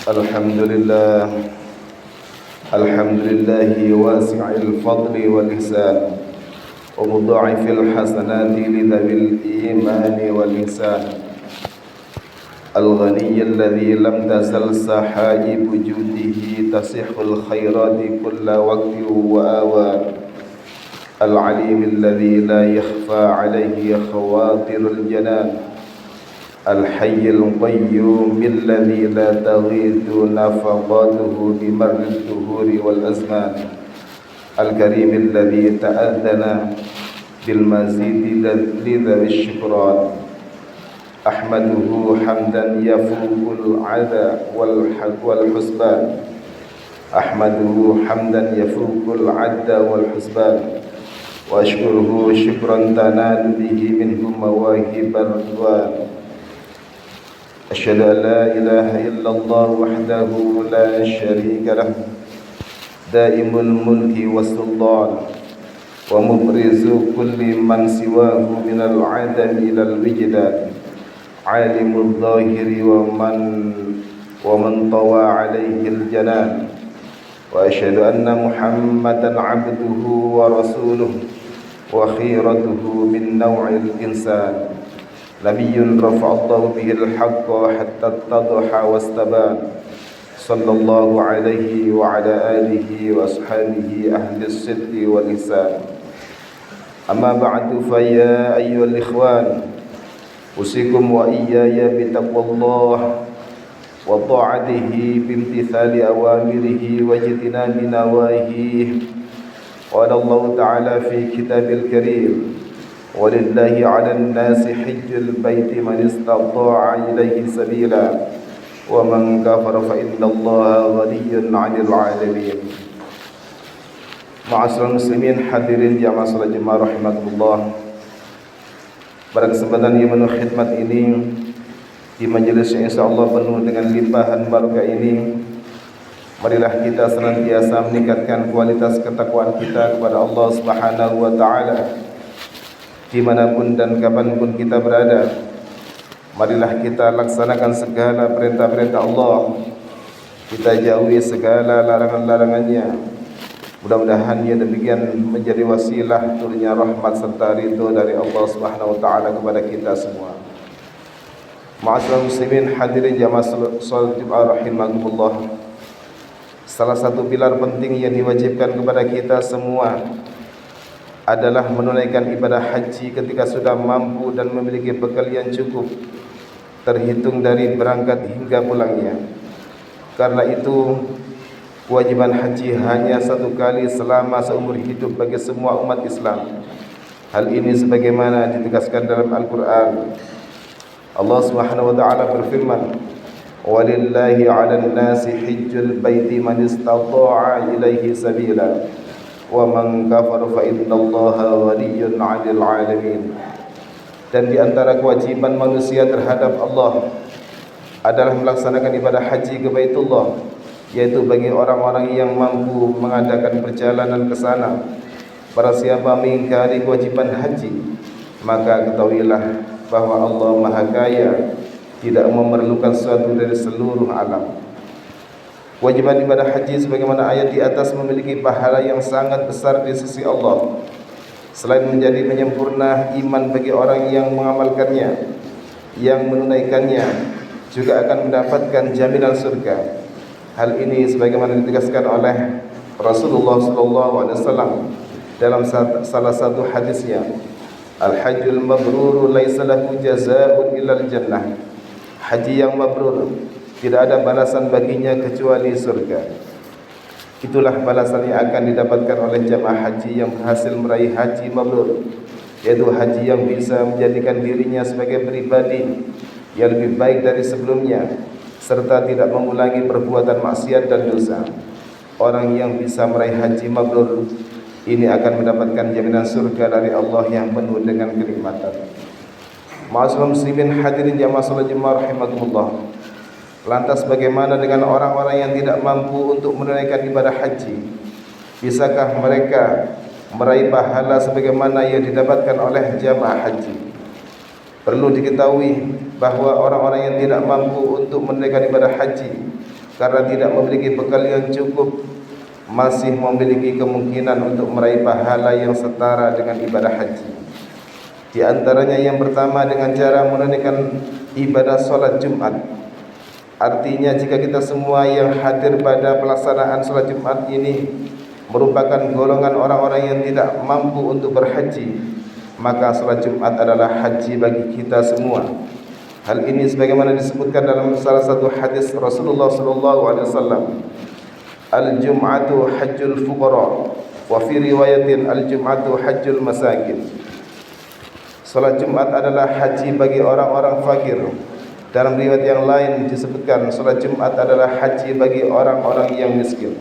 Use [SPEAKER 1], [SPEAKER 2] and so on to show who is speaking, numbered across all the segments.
[SPEAKER 1] Alhamdulillah, Alhamdulillahi wasi'il fadli wal ihsan wa mudha'ifil hasanati lidhawil imani wal ihsan al-ghaniyyil ladzi lam tazal sahaib wujudihi tasihul khairati kulla waqti wa awan al-alimil ladzi la yakhfa alayhi khawatirul janan الحي القيوم الذي لا تغيث نفقاته بمر الدهور والأزمان الكريم الذي تأذن بالمزيد لذوي الشكران أحمده حمدا يفوق العذى والحسبان أحمده حمدا يفوق العدى والحسبان وأشكره شكرا تنال به منه مواهب الرضوان أشهد أن لا إله إلا الله وحده لا شريك له دائم الملك والسلطان ومبرز كل من سواه من العدم إلى الوجدان عالم الظاهر ومن طوى عليه الجنان وأشهد أن محمدا عبده ورسوله وخيرته من نوع الإنسان نبي رفع الله به الحق حتى اتضح واستبان صلى الله عليه وعلى آله وأصحابه أهل الصدق والإحسان أما بعد فيا أيها الإخوان أوصيكم وإياي بتقوى الله وطاعته بامتثال أوامره واجتناب نواهيه قال الله تعالى في كتاب الكريم ولله على الناس حج البيت من استطاع إليه سبيلا ومن كفر فإن الله غني عن العالمين. Ma'asyiral muslimin hadirin jamaah salat Jumat rahimakumullah. Pada kesempatan yang penuh khidmat ini, di majelis yang insyaallah penuh dengan limpahan barakah ini, marilah kita senantiasa meningkatkan kualitas ketakwaan kita kepada Allah Subhanahu wa taala dimanapun dan kapanpun kita berada. Marilah kita laksanakan segala perintah-perintah Allah, kita jauhi segala larangan-larangannya. Mudah-mudahan ia demikian menjadi wasilah turunnya rahmat serta ridho dari Allah Subhanahu wa taala kepada kita semua. Ma'asyiral muslimin hadirin jamaah salat Jumat rahimakumullah. Salah satu pilar penting yang diwajibkan kepada kita semua adalah menunaikan ibadah haji ketika sudah mampu dan memiliki bekal yang cukup, terhitung dari berangkat hingga pulangnya. Karena itu, kewajiban haji hanya satu kali selama seumur hidup bagi semua umat Islam. Hal ini sebagaimana ditegaskan dalam Al-Quran. Allah Subhanahu wa taala berfirman, "Walillahi 'alan nasi hajjul baiti man istata'a ilaihi sabila." Wa man kafara fa innallaha ghaniyyun 'anil 'alamin. Dan di antara kewajiban manusia terhadap Allah adalah melaksanakan ibadah haji ke Baitullah, yaitu bagi orang-orang yang mampu mengadakan perjalanan ke sana. Barang siapa mengingkari kewajiban haji, maka ketahuilah bahwa Allah Maha Kaya, tidak memerlukan sesuatu dari seluruh alam. Kewajiban ibadah haji sebagaimana ayat di atas memiliki pahala yang sangat besar di sisi Allah. Selain menjadi penyempurna iman bagi orang yang mengamalkannya, yang menunaikannya, juga akan mendapatkan jaminan surga. Hal ini sebagaimana ditegaskan oleh Rasulullah SAW dalam salah satu hadisnya, Al-hajjul mabrur laisa lahu jazaa'un illal jannah. Haji yang mabrur tidak ada balasan baginya kecuali surga. Itulah balasan yang akan didapatkan oleh jamaah haji yang berhasil meraih haji mabrur, yaitu haji yang bisa menjadikan dirinya sebagai pribadi yang lebih baik dari sebelumnya, serta tidak mengulangi perbuatan maksiat dan dosa. Orang yang bisa meraih haji mabrur ini akan mendapatkan jaminan surga dari Allah yang penuh dengan kenikmatan. Ma'asyiral muslimin hadirin jamaah salat Jumat rahimakumullah. Lantas bagaimana dengan orang-orang yang tidak mampu untuk menunaikan ibadah haji? Bisakah mereka meraih pahala sebagaimana yang didapatkan oleh jamaah haji? Perlu diketahui bahwa orang-orang yang tidak mampu untuk menunaikan ibadah haji karena tidak memiliki bekal yang cukup, masih memiliki kemungkinan untuk meraih pahala yang setara dengan ibadah haji. Di antaranya yang pertama dengan cara menunaikan ibadah sholat Jumat. Artinya jika kita semua yang hadir pada pelaksanaan sholat Jumat ini merupakan golongan orang-orang yang tidak mampu untuk berhaji, maka sholat Jumat adalah haji bagi kita semua. Hal ini sebagaimana disebutkan dalam salah satu hadis Rasulullah SAW, al-jum'atu hajjul fuqara, wa fi riwayatin al-jum'atu hajjul masakin. Salat Jumat adalah haji bagi orang-orang fakir. Dalam riwayat yang lain disebutkan salat Jumat adalah haji bagi orang-orang yang miskin.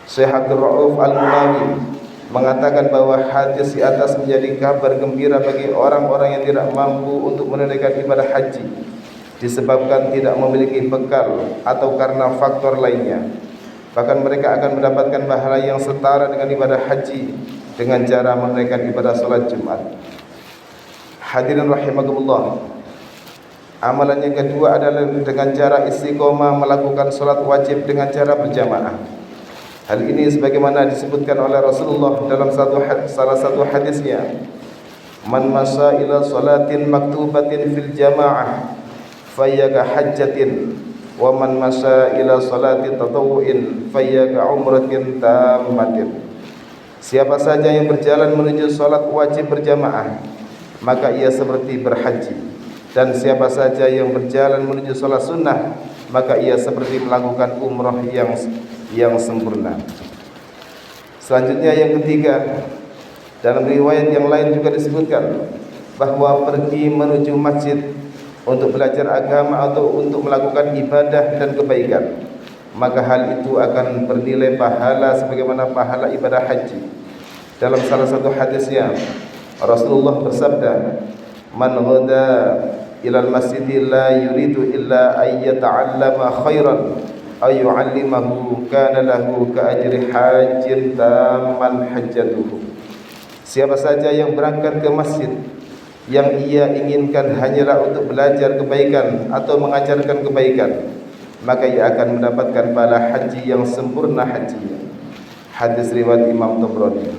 [SPEAKER 1] Syekh Abdul Rauf Al-Munawi mengatakan bahwa hadis di atas menjadi kabar gembira bagi orang-orang yang tidak mampu untuk menunaikan ibadah haji disebabkan tidak memiliki bekal atau karena faktor lainnya. Bahkan mereka akan mendapatkan pahala yang setara dengan ibadah haji dengan cara menunaikan ibadah salat Jumat. Hadirin rahimakumullah, amalan yang kedua adalah dengan cara istiqomah melakukan salat wajib dengan cara berjamaah. Hal ini sebagaimana disebutkan oleh Rasulullah dalam salah satu hadisnya, man masa ila salatin maktubatin fil jamaah fayyaka hajjatin, wa man masa ila salati tatawu'in fayyaka umratin tammatin. Siapa saja yang berjalan menuju salat wajib berjamaah, maka ia seperti berhaji. Dan siapa saja yang berjalan menuju salat sunnah, maka ia seperti melakukan umrah yang sempurna. Selanjutnya yang ketiga, dalam riwayat yang lain juga disebutkan bahwa pergi menuju masjid untuk belajar agama atau untuk melakukan ibadah dan kebaikan, maka hal itu akan bernilai pahala sebagaimana pahala ibadah haji. Dalam salah satu hadisnya Rasulullah bersabda, man ghada ilal masjidi la yuridu illa ayyata'allama khairan ay yu'allimahu kana lahu ka ajri hajjin tamman hajjatuhu. Siapa saja yang berangkat ke masjid yang ia inginkan hanyalah untuk belajar kebaikan atau mengajarkan kebaikan, maka ia akan mendapatkan pahala haji yang sempurna hajinya. Hadis riwayat Imam Tabrani.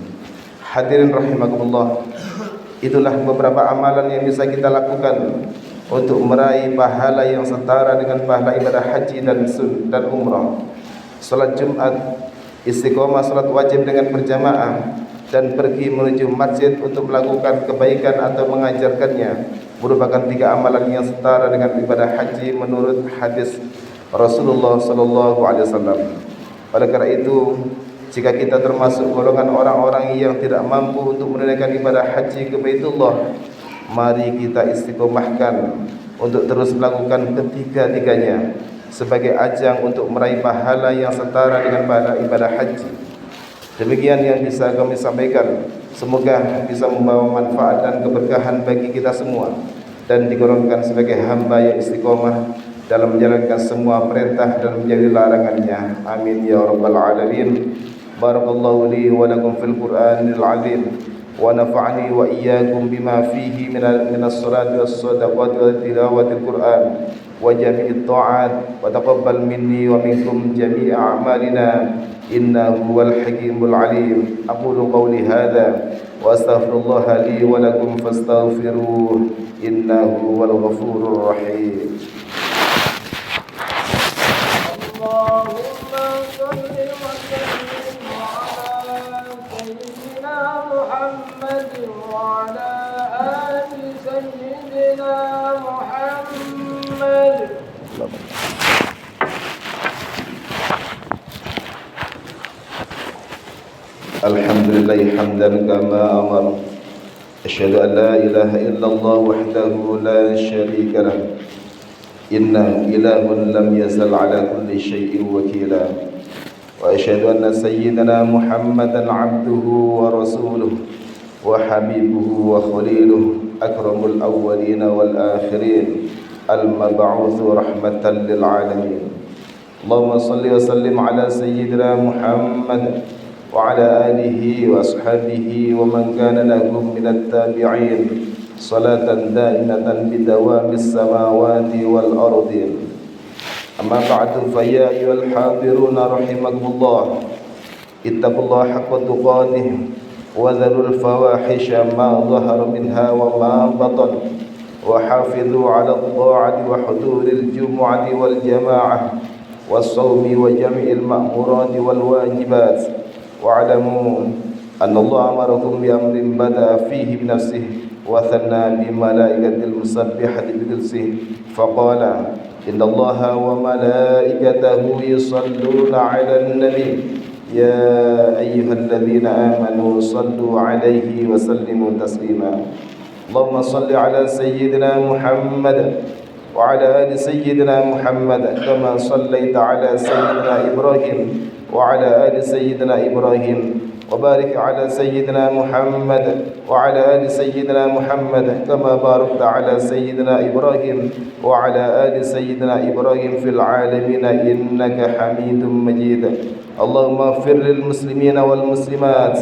[SPEAKER 1] Hadirin rahimakumullah, itulah beberapa amalan yang bisa kita lakukan untuk meraih pahala yang setara dengan pahala ibadah haji dan umrah. Salat Jumat, istiqomah salat wajib dengan berjamaah, dan pergi menuju masjid untuk melakukan kebaikan atau mengajarkannya merupakan tiga amalan yang setara dengan ibadah haji menurut hadis Rasulullah SAW. Oleh karena itu, jika kita termasuk golongan orang-orang yang tidak mampu untuk menunaikan ibadah haji ke Baitullah, mari kita istiqomahkan untuk terus melakukan ketiga-tiganya sebagai ajang untuk meraih pahala yang setara dengan pahala ibadah haji. Demikian yang bisa kami sampaikan. Semoga bisa membawa manfaat dan keberkahan bagi kita semua dan digolongkan sebagai hamba yang istiqomah dalam menjalankan semua perintah dan menjauhi larangannya. Amin ya rabbal alamin. Barakallahu li wa lakum fil Qur'anil azim wa nafa'ani wa iyyakum bima fihi minas salati was sadaqati wa tilawatil Qur'an wa jami'it ta'at wa taqabbal minni wa minkum jami'a a'malina innahu wal hakimul alim. Aqulu qawli hadha wa astaghfirullaha li wa lakum fastaghfiruh innahu wal ghafurur rahim. Allahumma salli wa sallim محمد وعلى آل سيدنا محمد. الحمد لله حمدا كما أمر. أشهد أن لا إله إلا الله وحده لا شريك له إنه إله لم يزل على كل شيء وكيلا. وأشهد أن سيدنا محمدا عبده ورسوله وحبيبه وخليله أكرم الأولين والآخرين المبعوث رحمة للعالمين. اللهم صل وسلم على سيدنا محمد وعلى آله وأصحابه ومن كان لهم من التابعين صلاة دائمة بدوام السماوات والأرضين. أما بعد فيا أيها الحاضرون رحمكم الله اتقوا الله حق تقاته وذروا الفواحش ما ظهر منها وما بطن وحافظوا على الطاعة وحضور الجمعة والجماعة والصوم وجمع المأمورات والواجبات واعلموا أن الله أمركم بأمر بدأ فيه بنفسه وثنى بملائكة المسبحة بقدسه فقال إن الله وملائكته يصلون على النبي يا أيها الذين آمنوا صلوا عليه وسلموا تسليما اللهم صل على سيدنا محمد وعلى آل سيدنا محمد كما صليت على سيدنا إبراهيم وعلى آل سيدنا إبراهيم وبارك على سيدنا محمد وعلى آل سيدنا محمد كما باركت على سيدنا إبراهيم وعلى آل سيدنا إبراهيم في العالمين إنك حميد مجيد اللهم اغفر للمسلمين والمسلمات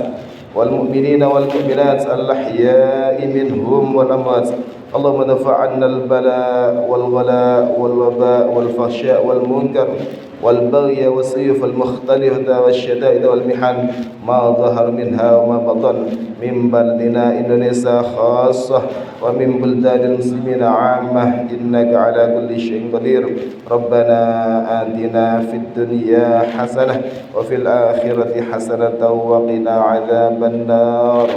[SPEAKER 1] والمؤمنين والمؤمنات الأحياء منهم والأموات اللهم دفع عنا البلاء والغلاء والوباء والفحشاء والمنكر والبغي والسيوف المختلفة والشدائد والمحن ما ظهر منها وما بطن من بلدنا إندونيسيا خاصة ومن بلدان المسلمين عامة إنك على كل شيء قدير ربنا آتنا في الدنيا حسنة وفي الآخرة حسنة وقنا عذاب النار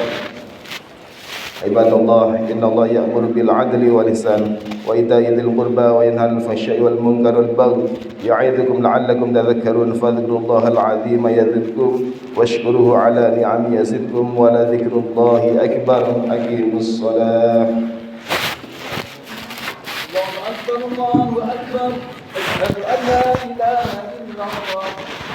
[SPEAKER 1] عباد الله إن الله يأمر بالعدل والإحسان وإيتاء ذي القربى وينهى عن الفحشاء والمنكر والبغي يعظكم لعلكم تذكرون فاذكروا الله العظيم يذكركم واشكروه على نعمه يزدكم ولذكر الله أكبر أقيموا الصلاة
[SPEAKER 2] الله أكبر الله أكبر أشهد أن لا إله إلا الله